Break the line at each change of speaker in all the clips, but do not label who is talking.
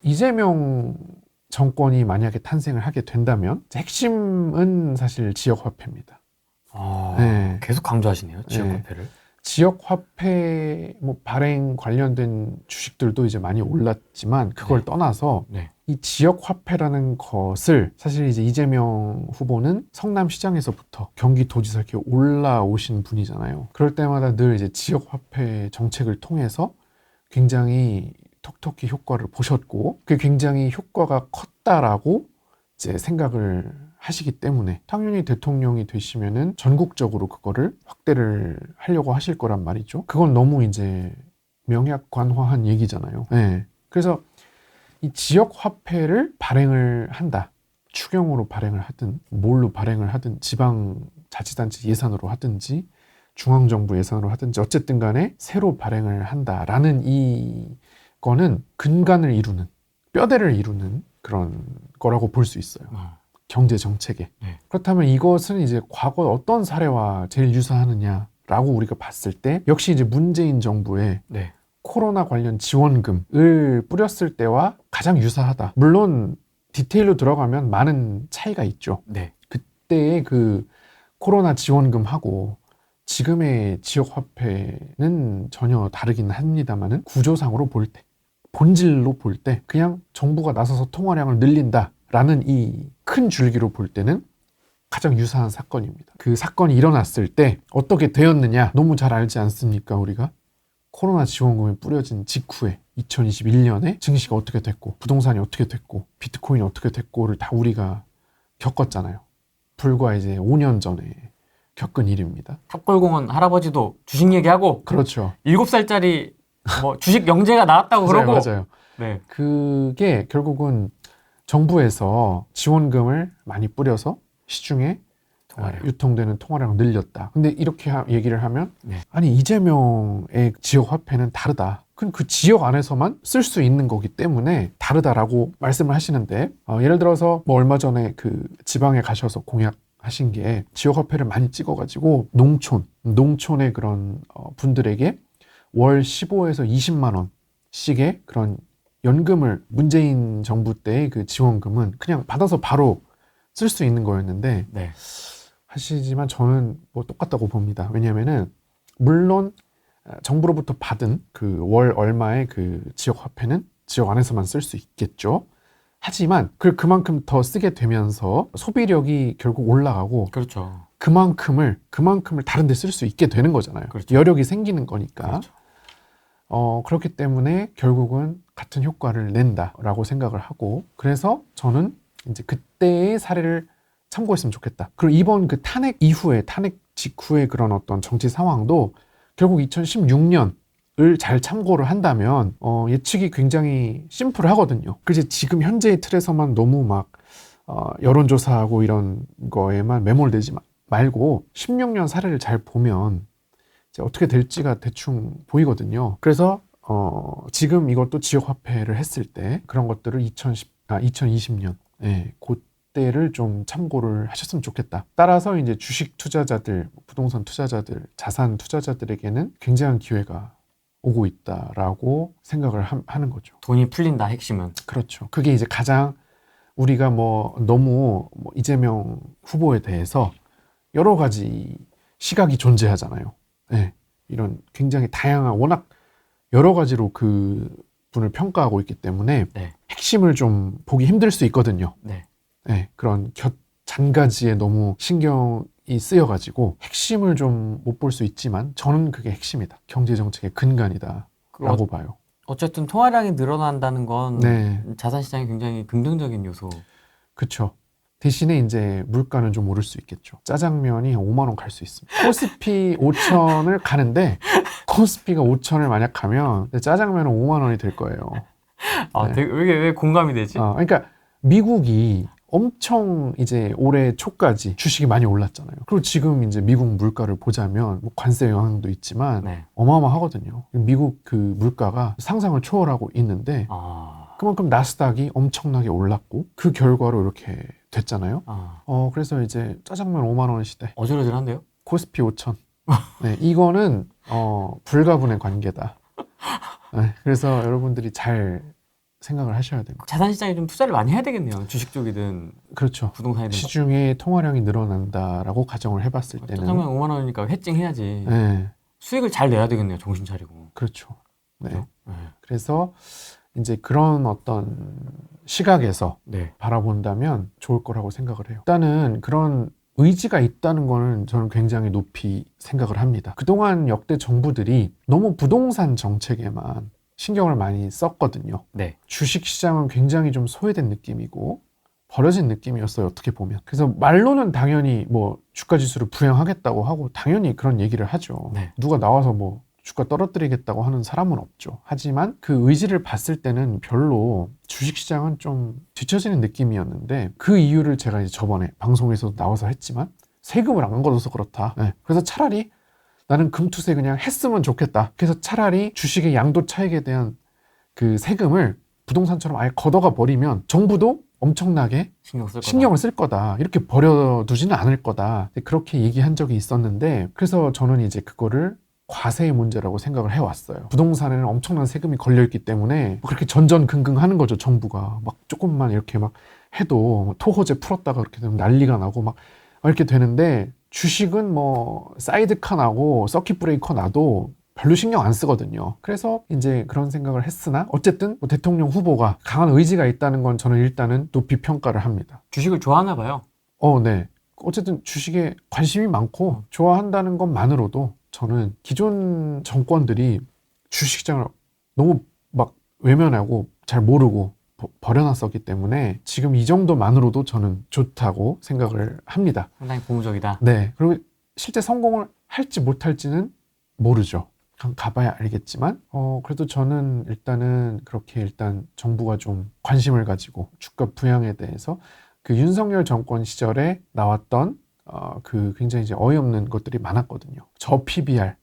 이재명 정권이 만약에 탄생을 하게 된다면 핵심은 사실 지역화폐입니다. 네.
계속 강조하시네요,
네.
지역화폐를.
지역화폐 발행 관련된 주식들도 이제 많이 올랐지만 그걸
네.
떠나서
네.
이 지역화폐라는 것을 사실 이제 이재명 후보는 성남시장에서부터 경기도지사 이렇게 올라오신 분이잖아요. 그럴 때마다 늘 이제 지역화폐 정책을 통해서 굉장히 톡톡히 효과를 보셨고 그게 굉장히 효과가 컸다라고 이제 생각을 하시기 때문에 당연히 대통령이 되시면은 전국적으로 그거를 확대를 하려고 하실 거란 말이죠. 그건 너무 이제 명약관화한 얘기잖아요. 네. 그래서 이 지역 화폐를 발행을 한다. 추경으로 발행을 하든 뭘로 발행을 하든 지방자치단체 예산으로 하든지 중앙정부 예산으로 하든지 어쨌든 간에 새로 발행을 한다라는 이거는 근간을 이루는 뼈대를 이루는 그런 거라고 볼 수 있어요. 경제 정책에.
네.
그렇다면 이것은 이제 과거 어떤 사례와 제일 유사하느냐라고 우리가 봤을 때 역시 이제 문재인 정부의
네.
코로나 관련 지원금을 뿌렸을 때와 가장 유사하다. 물론 디테일로 들어가면 많은 차이가 있죠.
네.
그때의 그 코로나 지원금하고 지금의 지역화폐는 전혀 다르긴 합니다만은 구조상으로 볼 때, 본질로 볼 때 그냥 정부가 나서서 통화량을 늘린다라는 이 큰 줄기로 볼 때는 가장 유사한 사건입니다. 그 사건이 일어났을 때 어떻게 되었느냐 너무 잘 알지 않습니까 우리가? 코로나 지원금이 뿌려진 직후에 2021년에 증시가 어떻게 됐고 부동산이 어떻게 됐고 비트코인이 어떻게 됐고를 다 우리가 겪었잖아요. 불과 이제 5년 전에 겪은 일입니다.
탑골공원 할아버지도 주식 얘기하고
그렇죠.
7살짜리 뭐 주식 영재가 나왔다고 그러고
맞아요.
네.
그게 결국은 정부에서 지원금을 많이 뿌려서 시중에 유통되는 통화량을 늘렸다. 근데 이렇게 얘기를 하면
네.
아니 이재명의 지역 화폐는 다르다. 그 지역 안에서만 쓸 수 있는 거기 때문에 다르다라고 말씀을 하시는데 예를 들어서 뭐 얼마 전에 그 지방에 가셔서 공약하신 게 지역 화폐를 많이 찍어가지고 농촌의 그런 분들에게 월 15에서 20만 원씩의 그런 연금을 문재인 정부 때의 그 지원금은 그냥 받아서 바로 쓸 수 있는 거였는데
네.
하시지만 저는 뭐 똑같다고 봅니다. 왜냐하면은 물론 정부로부터 받은 그 월 얼마의 그 지역 화폐는 지역 안에서만 쓸 수 있겠죠. 하지만 그만큼 더 쓰게 되면서 소비력이 결국 올라가고
그렇죠.
그만큼을 다른 데 쓸 수 있게 되는 거잖아요.
그렇죠.
여력이 생기는 거니까.
그렇죠.
그렇기 때문에 결국은 같은 효과를 낸다라고 생각을 하고 그래서 저는 이제 그때의 사례를 참고했으면 좋겠다. 그리고 이번 그 탄핵 이후에 탄핵 직후의 그런 어떤 정치 상황도 결국 2016년을 잘 참고를 한다면 예측이 굉장히 심플하거든요. 그래서 지금 현재의 틀에서만 너무 막 여론조사하고 이런 거에만 매몰되지 말고 16년 사례를 잘 보면 이제 어떻게 될지가 대충 보이거든요. 그래서 지금 이것도 지역화폐를 했을 때 그런 것들을 2020년 그때를 좀 참고를 하셨으면 좋겠다. 따라서 이제 주식 투자자들, 부동산 투자자들, 자산 투자자들에게는 굉장한 기회가 오고 있다라고 생각을 하는 거죠.
돈이 풀린다 핵심은.
그렇죠. 그게 이제 가장 우리가 너무 이재명 후보에 대해서 여러 가지 시각이 존재하잖아요. 네, 이런 굉장히 다양한 워낙 여러 가지로 그 분을 평가하고 있기 때문에
네.
핵심을 좀 보기 힘들 수 있거든요.
네.
네, 그런 잔가지에 너무 신경이 쓰여가지고 핵심을 좀 못 볼 수 있지만 저는 그게 핵심이다. 경제정책의 근간이다 라고 봐요.
어쨌든 통화량이 늘어난다는 건
네.
자산시장에 굉장히 긍정적인 요소.
그렇죠. 대신에 이제 물가는 좀 오를 수 있겠죠. 짜장면이 5만 원 갈 수 있습니다. 코스피 5천을 가는데 코스피가 5천을 만약 가면 짜장면은 5만 원이 될 거예요.
아,
네.
되게 왜 공감이 되지?
그러니까 미국이 엄청 이제 올해 초까지 주식이 많이 올랐잖아요. 그리고 지금 이제 미국 물가를 보자면 뭐 관세 영향도 있지만
네.
어마어마하거든요. 미국 그 물가가 상상을 초월하고 있는데 그만큼 나스닥이 엄청나게 올랐고 그 결과로 이렇게 됐잖아요. 그래서 이제 짜장면 5만 원 시대.
어질어질한데요?
코스피 5천. 네, 이거는 불가분의 관계다. 네, 그래서 여러분들이 잘 생각을 하셔야 됩니다.
자산 시장에 좀 투자를 많이 해야 되겠네요. 주식 쪽이든
그렇죠.
부동산이든.
시중에 통화량이 늘어난다라고 가정을 해봤을 때는
짜장면 5만 원이니까 해증해야지.
네,
수익을 잘 내야 되겠네요. 정신 차리고.
그렇죠. 네.
그죠? 네.
그래서 이제 그런 어떤 시각에서
네.
바라본다면 좋을 거라고 생각을 해요. 일단은 그런 의지가 있다는 거는 저는 굉장히 높이 생각을 합니다. 그동안 역대 정부들이 너무 부동산 정책에만 신경을 많이 썼거든요.
네.
주식 시장은 굉장히 좀 소외된 느낌이고 버려진 느낌이었어요. 어떻게 보면. 그래서 말로는 당연히 뭐 주가 지수를 부양하겠다고 하고 당연히 그런 얘기를 하죠.
네.
누가 나와서 뭐 주가 떨어뜨리겠다고 하는 사람은 없죠. 하지만 그 의지를 봤을 때는 별로 주식시장은 좀 뒤처지는 느낌이었는데 그 이유를 제가 이제 저번에 방송에서도 나와서 했지만 세금을 안 걷어서 그렇다. 네. 그래서 차라리 나는 금투세 그냥 했으면 좋겠다. 그래서 차라리 주식의 양도 차익에 대한 그 세금을 부동산처럼 아예 걷어가 버리면 정부도 엄청나게 신경을 쓸 거다. 이렇게 버려두지는 않을 거다. 그렇게 얘기한 적이 있었는데 그래서 저는 이제 그거를 과세의 문제라고 생각을 해왔어요. 부동산에는 엄청난 세금이 걸려있기 때문에 그렇게 전전긍긍하는 거죠. 정부가 막 조금만 이렇게 막 해도 토호제 풀었다가 그렇게 되면 난리가 나고 막 이렇게 되는데 주식은 뭐 사이드카 나고 서킷 브레이커 나도 별로 신경 안 쓰거든요. 그래서 이제 그런 생각을 했으나 어쨌든 뭐 대통령 후보가 강한 의지가 있다는 건 저는 일단은 높이 평가를 합니다.
주식을 좋아하나 봐요.
네. 어쨌든 주식에 관심이 많고 좋아한다는 것만으로도 저는 기존 정권들이 주식시장을 너무 막 외면하고 잘 모르고 버려놨었기 때문에 지금 이 정도만으로도 저는 좋다고 생각을 합니다.
상당히 고무적이다.
네. 그리고 실제 성공을 할지 못할지는 모르죠. 가봐야 알겠지만 그래도 저는 일단은 그렇게 일단 정부가 좀 관심을 가지고 주가 부양에 대해서 그 윤석열 정권 시절에 나왔던 그 굉장히 이제 어이없는 것들이 많았거든요. 저 PBR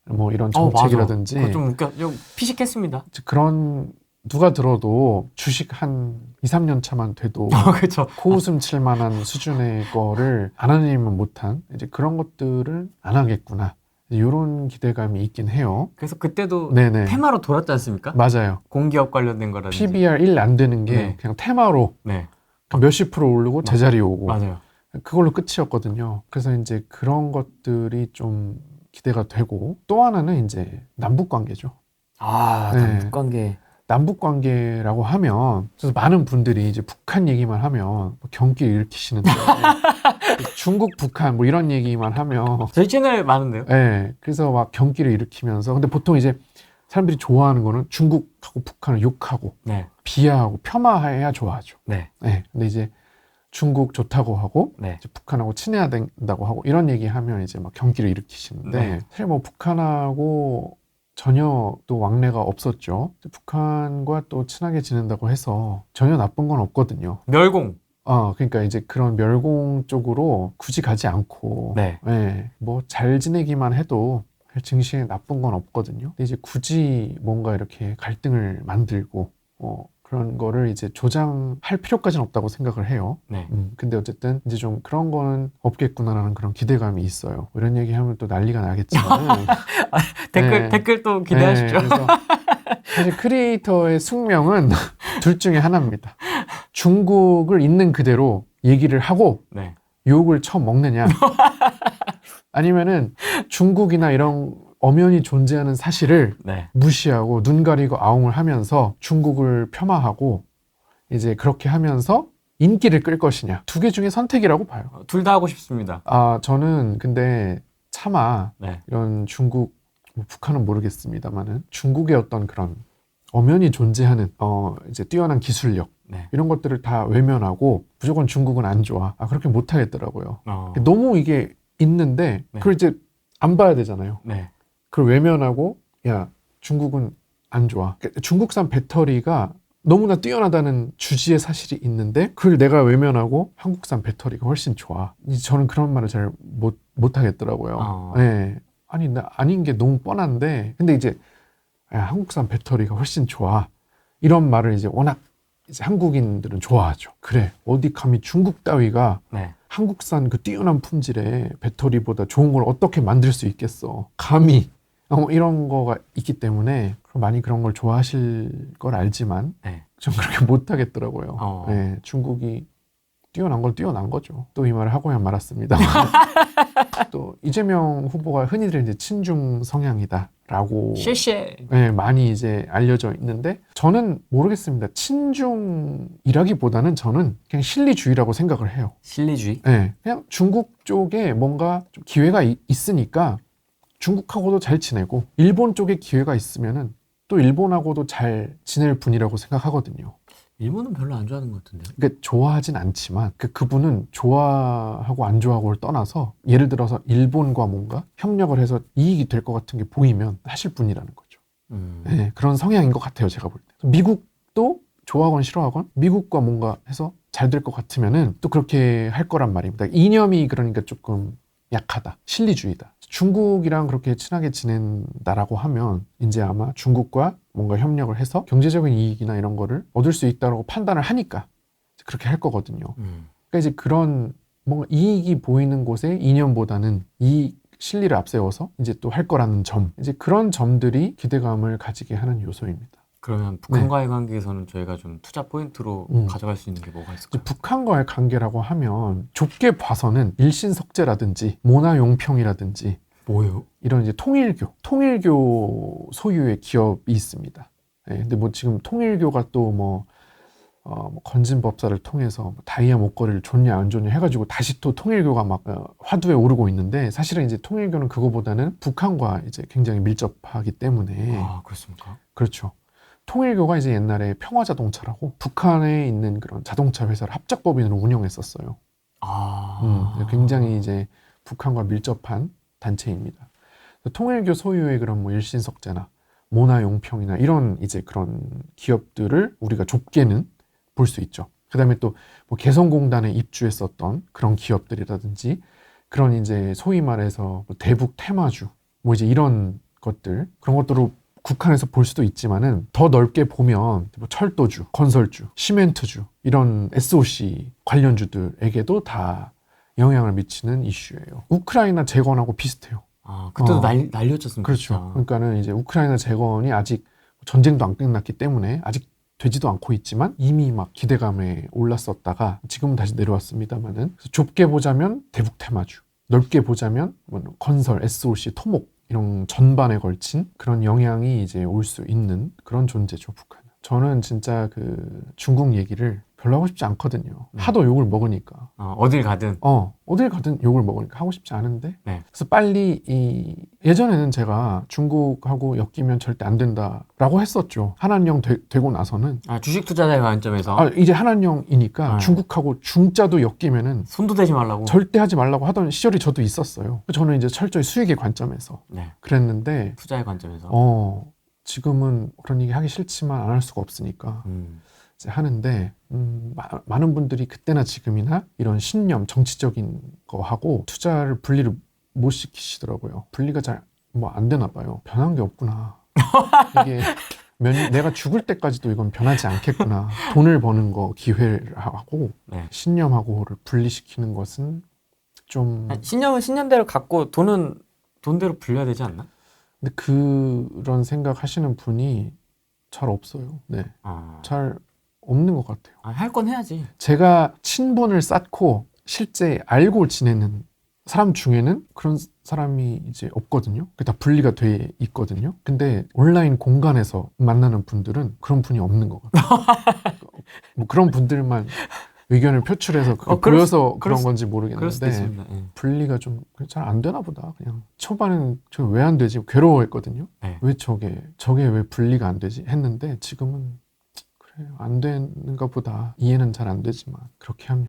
뭐 이런 정책이라든지
그거 좀 웃겨. 좀 피식했습니다.
그런 누가 들어도 주식 한 2, 3년 차만 돼도
그렇죠.
코웃음 칠 만한 수준의 거를 안 하려면 못한 이제 그런 것들을 안 하겠구나. 이런 기대감이 있긴 해요.
그래서 그때도
네네.
테마로 돌았지 않습니까?
맞아요.
공기업 관련된 거라든지.
PBR 1 안 되는 게
네.
그냥 테마로
네.
몇십 프로 오르고 제자리 오고
맞아요.
그걸로 끝이었거든요. 그래서 이제 그런 것들이 좀 기대가 되고 또 하나는 이제 남북 관계죠. 네.
남북 관계.
남북 관계라고 하면 그래서 많은 분들이 이제 북한 얘기만 하면 뭐 경기를 일으키시는데 중국, 북한 뭐 이런 얘기만 하면
저희 채널 많은데요?
네, 그래서 막 경기를 일으키면서 근데 보통 이제 사람들이 좋아하는 거는 중국하고 북한을 욕하고
네.
비하하고 폄하해야 좋아하죠.
네.
네, 근데 이제 중국 좋다고 하고
네.
이제 북한하고 친해야 된다고 하고 이런 얘기하면 이제 막 경기를 일으키시는데
네.
사실 뭐 북한하고 전혀 또 왕래가 없었죠. 북한과 또 친하게 지낸다고 해서 전혀 나쁜 건 없거든요.
멸공.
그러니까 이제 그런 멸공 쪽으로 굳이 가지 않고,
네.
뭐 잘 지내기만 해도 증시에 나쁜 건 없거든요. 근데 이제 굳이 뭔가 이렇게 갈등을 만들고, 그런 거를 이제 조장할 필요까지는 없다고 생각을 해요.
네.
근데 어쨌든 이제 좀 그런 거는 없겠구나라는 그런 기대감이 있어요. 이런 얘기 하면 또 난리가 나겠지만.
댓글 또 기대하시죠.
그래서 사실 크리에이터의 숙명은 둘 중에 하나입니다. 중국을 있는 그대로 얘기를 하고
네.
욕을 쳐먹느냐 아니면은 중국이나 이런 엄연히 존재하는 사실을
네.
무시하고 눈 가리고 아웅을 하면서 중국을 폄하하고 이제 그렇게 하면서 인기를 끌 것이냐 두 개 중에 선택이라고 봐요.
둘 다 하고 싶습니다.
저는 근데 차마
네.
이런 중국 뭐 북한은 모르겠습니다만은 중국의 어떤 그런 엄연히 존재하는 이제 뛰어난 기술력
네.
이런 것들을 다 외면하고 무조건 중국은 안 좋아. 그렇게 못 하겠더라고요. 너무 이게 있는데
네.
그걸 이제 안 봐야 되잖아요.
네.
그걸 외면하고 야 중국은 안 좋아. 중국산 배터리가 너무나 뛰어나다는 주지의 사실이 있는데 그걸 내가 외면하고 한국산 배터리가 훨씬 좋아. 저는 그런 말을 잘 못 하겠더라고요. 네. 아니 나 아닌 게 너무 뻔한데 근데 이제 야, 한국산 배터리가 훨씬 좋아. 이런 말을 이제 워낙 이제 한국인들은 좋아하죠. 그래 어디 감히 중국 따위가
네.
한국산 그 뛰어난 품질의 배터리보다 좋은 걸 어떻게 만들 수 있겠어. 감히 이런 거가 있기 때문에 많이 그런 걸 좋아하실 걸 알지만
네.
좀 그렇게 못하겠더라고요.
어.
네, 중국이 뛰어난 건 뛰어난 거죠. 또 이 말을 하고야 말았습니다. 또 이재명 후보가 흔히들 이제 친중 성향이다라고
쉐쉐.
네, 많이 이제 알려져 있는데 저는 모르겠습니다. 친중이라기보다는 저는 그냥 실리주의라고 생각을 해요.
실리주의?
네, 그냥 중국 쪽에 뭔가 좀 기회가 있으니까 중국하고도 잘 지내고 일본 쪽에 기회가 있으면은 또 일본하고도 잘 지낼 분이라고 생각하거든요.
일본은 별로 안 좋아하는 것 같은데요?
그러니까 좋아하진 않지만 그분은 좋아하고 안 좋아하고를 떠나서 예를 들어서 일본과 뭔가 협력을 해서 이익이 될 것 같은 게 보이면 하실 분이라는 거죠. 네, 그런 성향인 것 같아요, 제가 볼 때. 미국도 좋아하건 싫어하건 미국과 뭔가 해서 잘 될 것 같으면은 또 그렇게 할 거란 말입니다. 이념이 그러니까 조금 약하다. 실리주의다. 중국이랑 그렇게 친하게 지낸다라고 하면 이제 아마 중국과 뭔가 협력을 해서 경제적인 이익이나 이런 거를 얻을 수 있다고 판단을 하니까 그렇게 할 거거든요. 그러니까 이제 그런 뭔가 이익이 보이는 곳에 이념보다는 이 실리를 앞세워서 이제 또 할 거라는 점, 이제 그런 점들이 기대감을 가지게 하는 요소입니다.
그러면 북한과의 관계에서는 저희가 좀 투자 포인트로 가져갈 수 있는 게 뭐가 있을까요?
북한과의 관계라고 하면 좁게 봐서는 일신석재라든지 모나용평이라든지
뭐예요?
이런 이제 통일교 소유의 기업이 있습니다. 네, 근데 뭐 지금 통일교가 또 뭐 건진법사를 통해서 뭐 다이아 목걸이를 줬냐 안 줬냐 해가지고 다시 또 통일교가 막 화두에 오르고 있는데 사실은 이제 통일교는 그거보다는 북한과 이제 굉장히 밀접하기 때문에
아, 그렇습니까?
그렇죠. 통일교가 이제 옛날에 평화자동차라고 북한에 있는 그런 자동차 회사를 합작법인으로 운영했었어요. 굉장히 이제 북한과 밀접한 단체입니다. 통일교 소유의 그런 뭐 일신석재나 모나용평이나 이런 이제 그런 기업들을 우리가 좁게는 볼 수 있죠. 그 다음에 또 뭐 개성공단에 입주했었던 그런 기업들이라든지 그런 이제 소위 말해서 뭐 대북 테마주 뭐 이제 이런 것들 그런 것들을 국한에서 볼 수도 있지만은 더 넓게 보면 뭐 철도주, 건설주, 시멘트주 이런 SOC 관련주들에게도 다 영향을 미치는 이슈예요. 우크라이나 재건하고 비슷해요.
아, 그때도 난리였었습니다.
그렇죠. 그러니까는 이제 우크라이나 재건이 아직 전쟁도 안 끝났기 때문에 아직 되지도 않고 있지만 이미 막 기대감에 올랐었다가 지금은 다시 내려왔습니다만은 좁게 보자면 대북 테마주, 넓게 보자면 뭐 건설, SOC, 토목 이런 전반에 걸친 그런 영향이 이제 올 수 있는 그런 존재죠, 북한은. 저는 진짜 그 중국 얘기를 별로 하고 싶지 않거든요. 하도 욕을 먹으니까.
어딜 가든.
어딜 가든 욕을 먹으니까 하고 싶지 않은데.
네.
그래서 빨리 예전에는 제가 중국하고 엮이면 절대 안 된다라고 했었죠. 한한령 되고 나서는.
주식 투자자의 관점에서.
이제 한한령이니까 중국하고 중자도 엮이면은
손도 대지 말라고.
절대 하지 말라고 하던 시절이 저도 있었어요. 저는 이제 철저히 수익의 관점에서 그랬는데.
투자의 관점에서.
지금은 그런 얘기 하기 싫지만 안 할 수가 없으니까 이제 하는데 많은 분들이 그때나 지금이나 이런 신념, 정치적인 거하고 투자를 분리를 못 시키시더라고요. 분리가 잘 뭐 안 되나 봐요. 변한 게 없구나. 이게 내가 죽을 때까지도 이건 변하지 않겠구나. 돈을 버는 거 기회를 하고 신념하고를 분리시키는 것은 좀
신념은 신념대로 갖고 돈은 돈대로 불려야 되지 않나?
근데 그런 생각 하시는 분이 잘 없어요. 네. 잘 없는 것 같아요.
할 건 해야지.
제가 친분을 쌓고 실제 알고 지내는 사람 중에는 그런 사람이 이제 없거든요. 그게 다 분리가 돼 있거든요. 근데 온라인 공간에서 만나는 분들은 그런 분이 없는 것 같아요. 뭐 그런 분들만 의견을 표출해서 보여서 그런 건지 모르겠는데 분리가 좀 잘 안 되나 보다. 그냥 초반에는 저게 왜 안 되지 괴로워했거든요. 왜 저게 왜 분리가 안 되지 했는데 지금은 그래 안 되는가 보다. 이해는 잘 안 되지만 그렇게 합니다.